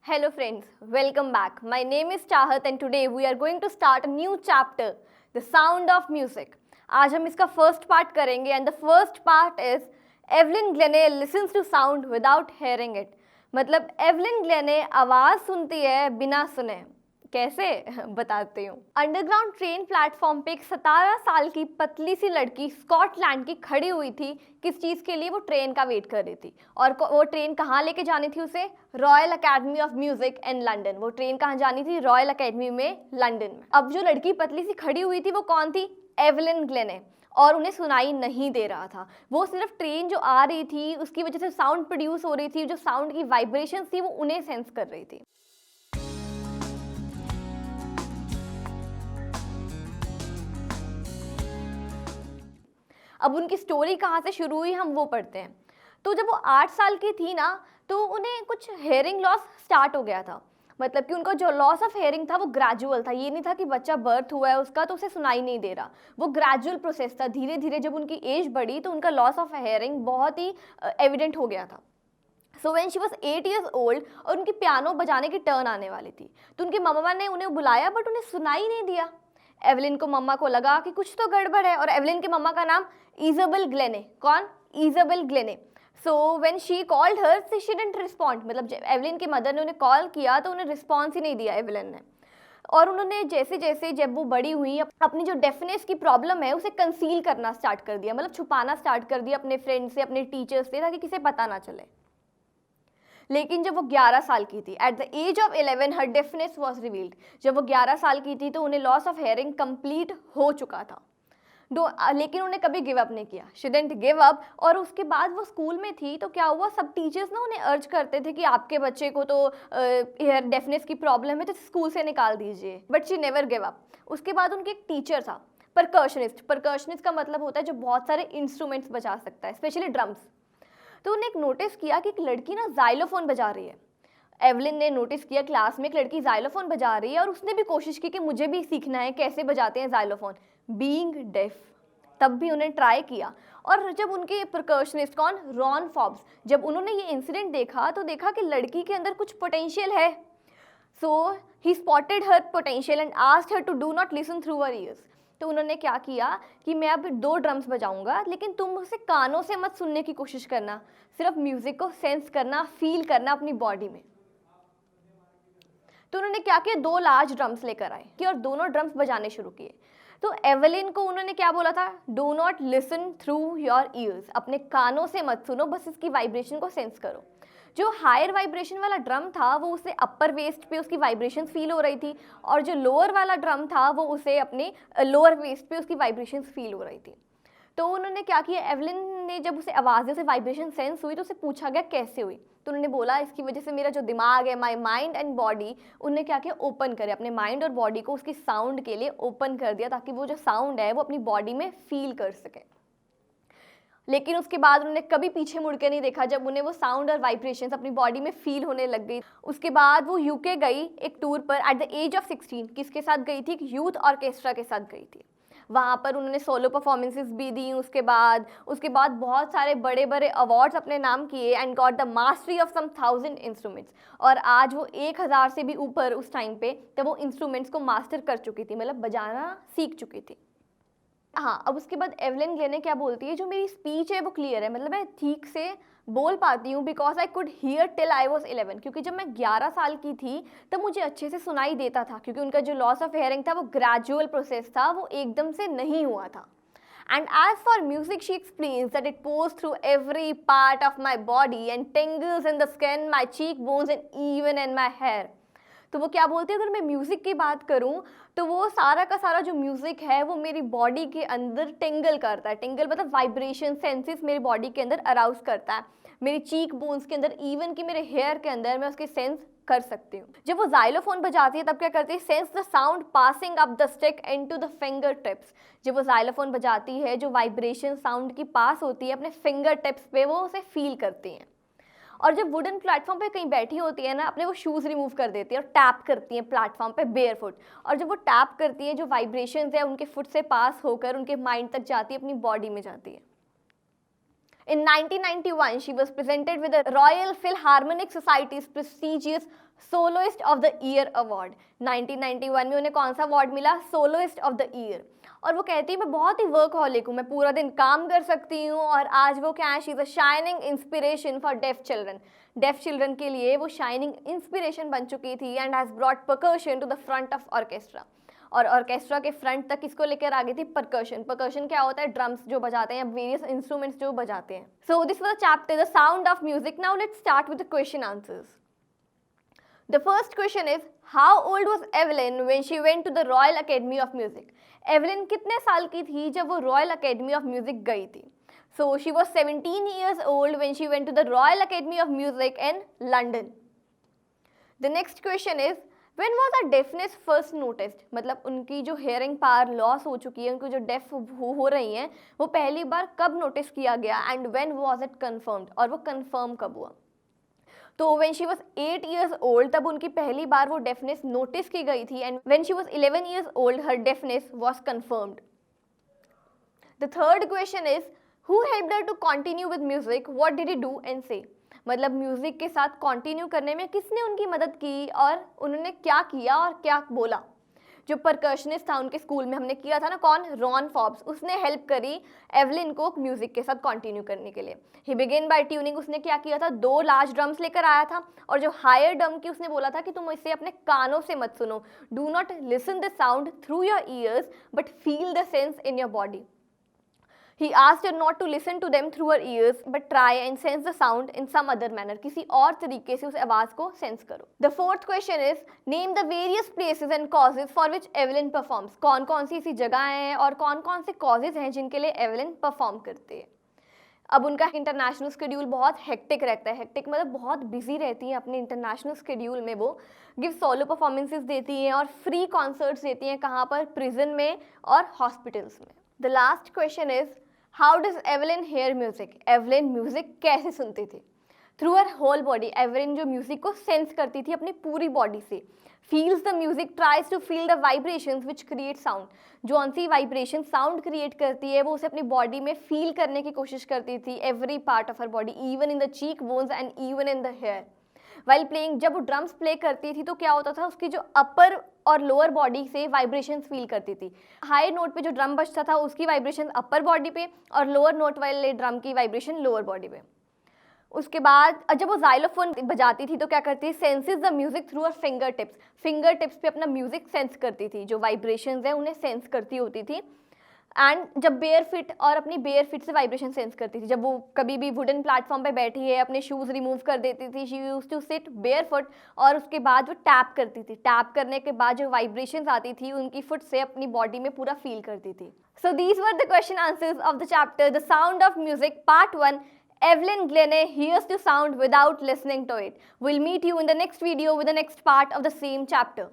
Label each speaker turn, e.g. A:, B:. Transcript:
A: Hello friends, welcome back. My name is Chahat and today we are going to start a new chapter, The Sound of Music. आज हम इसका first part करेंगे and the first part is Evelyn Glennie listens to sound without hearing it. मतलब Evelyn ग्लेने आवाज़ सुनती है बिना सुने. कैसे बताती हूँ. अंडरग्राउंड ट्रेन प्लेटफॉर्म पे एक 17 साल की पतली सी लड़की स्कॉटलैंड की खड़ी हुई थी. किस चीज़ के लिए? वो ट्रेन का वेट कर रही थी. और वो ट्रेन कहाँ लेके जानी थी उसे? Royal academy of music in London. वो ट्रेन कहाँ जानी थी? रॉयल अकेडमी में, लंदन में. अब जो लड़की पतली सी खड़ी हुई थी वो कौन थी? एवलिन ग्लेने. और उन्हें सुनाई नहीं दे रहा था. वो सिर्फ ट्रेन जो आ रही थी उसकी वजह से साउंड प्रोड्यूस हो रही थी, जो साउंड की वाइब्रेशन थी वो उन्हें सेंस कर रही थी. अब उनकी स्टोरी कहाँ से शुरू हुई हम वो पढ़ते हैं. तो जब वो 8 साल की थी ना, तो उन्हें कुछ हेयरिंग लॉस स्टार्ट हो गया था. मतलब कि उनका जो लॉस ऑफ हेयरिंग था वो ग्रेजुअल था. ये नहीं था कि बच्चा बर्थ हुआ है उसका तो उसे सुनाई नहीं दे रहा. वो ग्रेजुअल प्रोसेस था. धीरे धीरे जब उनकी एज बढ़ी तो उनका लॉस ऑफ हेयरिंग बहुत ही एविडेंट हो गया था. सो when she was 8 years old और उनकी पियानो बजाने की टर्न आने वाली थी, तो उनकी मम्मा ने उन्हें बुलाया बट उन्हें सुनाई नहीं दिया. एवलिन को मम्मा को लगा कि कुछ तो गड़बड़ है. और एवलिन की मम्मा का नाम इजाबेल ग्लेने. कौन? Isabel Glenne. So when she called her she didn't respond. मतलब जब एवलिन की मदर ने उन्हें कॉल किया तो उन्हें रिस्पॉन्स ही नहीं दिया एवलिन ने. और उन्होंने जैसे जैसे जब वो बड़ी हुई अपनी जो डेफनेस की प्रॉब्लम है उसे कंसील करना स्टार्ट कर दिया. मतलब छुपाना स्टार्ट कर दिया अपने फ्रेंड से, अपने टीचर्स से, ताकि किसी पता ना चले. लेकिन जब वो 11 साल की थी, at the age of 11 her deafness was revealed. जब वो 11 साल की थी तो उन्हें लॉस ऑफ हेयरिंग कंप्लीट हो चुका था. लेकिन उन्हें कभी गिव अप नहीं किया. She didn't give up. और उसके बाद वो स्कूल में थी तो क्या हुआ, सब टीचर्स ना उन्हें अर्ज करते थे कि आपके बच्चे को तो हेयर डेफनेस की प्रॉब्लम है तो स्कूल से निकाल दीजिए. But she never give up. उसके बाद उनके एक टीचर था, परकर्शनिस्ट. परकर्शनिस्ट का मतलब होता है जो बहुत सारे इंस्ट्रूमेंट्स बजा सकता है, स्पेशली ड्रम्स. तो उन्हें एक नोटिस किया कि एक लड़की ना जाइलोफोन बजा रही है. एवलिन ने नोटिस किया क्लास में एक लड़की जाइलोफोन बजा रही है और उसने भी कोशिश की कि मुझे भी सीखना है कैसे बजाते हैं जाइलोफोन, बीइंग डेफ. तब भी उन्हें ट्राई किया. और जब उनके परकर्शनिस्ट कौन, रॉन फॉब्स, जब उन्होंने ये इंसिडेंट देखा तो देखा कि लड़की के अंदर कुछ पोटेंशियल है. So he spotted her potential and asked her to do not listen through her ears. तो उन्होंने क्या किया कि मैं अब 2 ड्रम्स बजाऊंगा, लेकिन तुम उसे कानों से मत सुनने की कोशिश करना, सिर्फ म्यूजिक को सेंस करना, फील करना अपनी बॉडी में. तो उन्होंने क्या किया, 2 लार्ज ड्रम्स लेकर आए कि और दोनों ड्रम्स बजाने शुरू किए. तो एवलिन को उन्होंने क्या बोला था? Do not listen through your ears. अपने कानों से मत सुनो, बस इसकी वाइब्रेशन को सेंस करो. जो हायर वाइब्रेशन वाला ड्रम था वो उसे अपर वेस्ट पे उसकी वाइब्रेशन फील हो रही थी, और जो लोअर वाला ड्रम था वो उसे अपने लोअर वेस्ट पे उसकी वाइब्रेशन फील हो रही थी. तो उन्होंने क्या किया, एवलिन ने जब उसे आवाज़ से वाइब्रेशन सेंस हुई तो उसे पूछा गया कैसे हुई. तो उन्होंने बोला इसकी वजह से मेरा जो दिमाग है, माई माइंड एंड बॉडी, उन्होंने क्या किया, ओपन करे अपने माइंड और बॉडी को उसकी साउंड के लिए ओपन कर दिया, ताकि वो जो साउंड है वो अपनी बॉडी में फील कर सके. लेकिन उसके बाद उन्होंने कभी पीछे मुड़ के नहीं देखा. जब उन्हें वो साउंड और वाइब्रेशंस अपनी बॉडी में फील होने लग गई, उसके बाद वो यूके गई एक टूर पर एट द एज ऑफ 16. किसके साथ गई थी? यूथ ऑर्केस्ट्रा के साथ गई थी. वहाँ पर उन्होंने सोलो परफॉर्मेंसेस भी दी. उसके बाद बहुत सारे बड़े बड़े अवार्ड्स अपने नाम किए and got the mastery of some 1000 instruments. और आज वो 1000 से भी ऊपर उस टाइम पे तब वो इंस्ट्रूमेंट्स को मास्टर कर चुकी थी, मतलब बजाना सीख चुकी थी. हाँ, अब उसके बाद एवलिन ग्लेने क्या बोलती है, जो मेरी स्पीच है वो क्लियर है, मतलब मैं ठीक से बोल पाती हूँ because I could hear till I was 11. क्योंकि जब मैं 11 साल की थी तब मुझे अच्छे से सुनाई देता था, क्योंकि उनका जो लॉस ऑफ हेयरिंग था वो ग्रेजुअल प्रोसेस था, वो एकदम से नहीं हुआ था. And as for music, she explains that it pours through every part of my body and tingles in the skin, my cheekbones and even in my hair. तो वो क्या बोलते हैं, अगर मैं म्यूज़िक की बात करूँ तो वो सारा का सारा जो म्यूज़िक है वो मेरी बॉडी के अंदर टिंगल करता है. टिंगल मतलब वाइब्रेशन, सेंसेस मेरी बॉडी के अंदर अराउज करता है. मेरी चीक बोन्स के अंदर, इवन कि मेरे हेयर के अंदर मैं उसके सेंस कर सकती हूँ. जब वो जाइलोफोन बजाती है तब क्या करती है, sense the sound passing up the stick into the finger tips. जब वो जाइलोफोन बजाती है, जो वाइब्रेशन साउंड की पास होती है अपने फिंगर टिप्स पे, वो उसे फील करती हैं. और जब वुडन प्लेटफॉर्म पे कहीं बैठी होती है ना, अपने वो शूज़ रिमूव कर देती है और टैप करती हैं प्लेटफॉर्म पे बेयर फुट. और जब वो टैप करती है, जो वाइब्रेशंस है उनके फुट से पास होकर उनके माइंड तक जाती है, अपनी बॉडी में जाती है. In 1991, she was presented with the Royal Philharmonic Society's prestigious soloist of the year award. 1991 में उन्हें कौन सा अवार्ड मिला? Soloist of the year. और वो कहती है मैं बहुत ही वर्कहॉलिक हूँ, मैं पूरा दिन काम कर सकती हूँ, और आज वो क्या है, she is a shining inspiration for deaf children. Deaf children के लिए वो शाइनिंग इंस्पिरेशन बन चुकी थी and has brought percussion to the front of orchestra. और ऑर्केस्ट्रा के फ्रंट तक किसको लेकर आ गई थी? परकशन। परकशन क्या होता है? ड्रम्स जो बजाते हैं या वेरियस इंस्ट्रूमेंट्स जो बजाते हैं। So this was the chapter the sound of music. Now let's start with the question answers. The first question is, how old was Evelyn when she went to the Royal Academy of Music? Evelyn कितने साल की थी जब वो Royal Academy of Music गई थी? So she was 17 years old when she went to the Royal Academy of Music in London. The next question is, when was her deafness first noticed? मतलब उनकी जो hearing power loss हो चुकी है, उनको जो deaf हो रही हैं, वो पहली बार कब notice किया गया and when was it confirmed? और वो confirm कब हुआ? तो when she was 8 years old तब उनकी पहली बार वो डेफनेस नोटिस की गई थी and when she was 11 years old her deafness was confirmed. The third question is, who helped her to continue with music? What did he do and say? मतलब music के साथ कंटिन्यू करने में किसने उनकी मदद की और उन्होंने क्या किया और क्या बोला? जो परकशनिस्ट था उनके स्कूल में, हमने किया था ना, कौन? Ron Forbes. उसने हेल्प करी एवलिन को म्यूजिक के साथ कंटिन्यू करने के लिए। ही बिगिन बाय ट्यूनिंग। उसने क्या किया था? 2 लार्ज ड्रम्स लेकर आया था और जो हायर ड्रम की उसने बोला था कि तुम इसे अपने कानों से मत सुनो, do not listen the sound through your ears but feel the sense in your body. He asked her not to listen to them through her ears, but try and sense the sound in some other manner. किसी और तरीके से उस आवाज़ को sense करो। The fourth question is, name the various places and causes for which Evelyn performs. कौन कौन सी ऐसी जगह हैं और कौन कौन से causes हैं जिनके लिए Evelyn परफॉर्म करते हैं। अब उनका इंटरनेशनल स्केड्यूल बहुत हेक्टिक रहता है। हेक्टिक मतलब बहुत बिजी रहती हैं अपने इंटरनेशनल स्केड्यूल में। वो गिव सोलो परफॉर्मेंसेस देती हैं और फ्री कॉन्सर्ट्स देती हैं। कहाँ पर? प्रिजन में और हॉस्पिटल्स में। The last question is, how does Evelyn hear music? Evelyn music कैसे सुनती थी? Through her whole body. Evelyn जो म्यूजिक को सेंस करती थी अपनी पूरी बॉडी से। Feels the music, tries to feel the vibrations which create sound. जो सी वाइब्रेशन साउंड क्रिएट करती है वो उसे अपनी बॉडी में फील करने की कोशिश करती थी। Every part of her body, even in the cheek bones and even in the hair. While playing, जब वो ड्रम्स प्ले करती थी तो क्या होता था? उसकी जो अपर और लोअर बॉडी से वाइब्रेशंस फील करती थी। हाई नोट पे जो ड्रम बजता था उसकी वाइब्रेशन अपर बॉडी पे और लोअर नोट वाले ड्रम की वाइब्रेशन लोअर बॉडी पे। उसके बाद जब वो जाइलोफोन बजाती थी तो क्या करती थी? Senses the music through her finger tips. Finger tips पे अपना म्यूजिक सेंस करती थी, जो वाइब्रेशंस हैं उन्हें सेंस करती होती थी। एंड जब बेयर फिट, और अपनी बेयर फिट से वाइब्रेशन सेंस करती थी। जब वो कभी भी वुडन प्लेटफॉर्म पे बैठी है, अपने शूज़ रिमूव कर देती थी, she used to sit bare foot, और उसके बाद वो टैप करती थी। टैप करने के बाद जो वाइब्रेशंस आती थी उनकी फुट से अपनी बॉडी में पूरा फील करती थी। So these were the question answers of the chapter the sound of music part 1. Evelyn Glennie hears the sound without listening to it. We'll meet you in the next video with the next part of the same chapter.